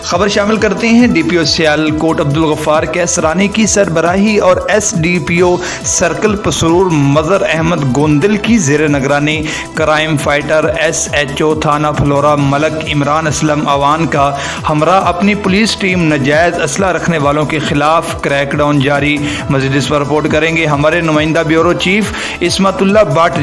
خبر شامل کرتے ہیں D P O Sialkot Abdul Ghaffar Kaisrani کی سربراہی اور S D P O circle Pasrur Mazhar Ahmed Gondal کی زیر نگرانی crime fighter S H O تھانہ فلورا ملک عمران اسلم اوان کا ہمراہ اپنی پولیس ٹیم ناجائز اسلحہ رکھنے والوں کے خلاف کریک ڈاؤن جاری۔ مزید اس پر رپورٹ کریں گے ہمارے نمائندہ بیورو چیف عصمت اللہ بٹ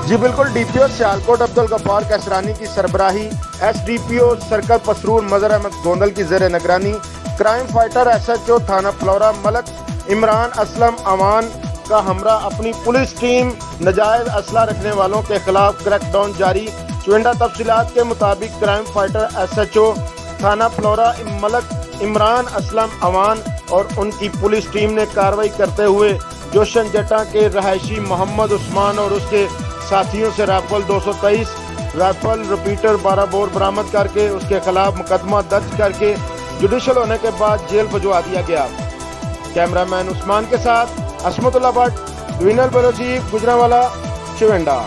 جی بالکل، D P O Sialkot Abdul Ghaffar Kaisrani کی سربراہی، S D P O circle Pasrur Mazhar Ahmed Gondal کی زیر نگرانی crime fighter S H O تھانہ فلورا ملک عمران اسلم اوان کا ہمراہ اپنی پولیس ٹیم ناجائز اسلحہ رکھنے والوں کے خلاف کریک ڈاؤن جاری۔ چوئندہ تفصیلات کے مطابق crime fighter S H O تھانہ فلورا ملک عمران اسلم اوان اور ان کی پولیس ٹیم نے کارروائی کرتے ہوئے جوشن جٹا کے رہائشی محمد عثمان اور اس کے ساتھیوں سے رائفل 223 رائفل ریپیٹر 12 بور برآمد کر کے اس کے خلاف مقدمہ درج کر کے جوڈیشل ہونے کے بعد جیل بھجوا دیا گیا۔ کیمرہ مین عثمان کے ساتھ Ismat Ullah Butt, divisional bureau chief Gujranwala چوئندہ۔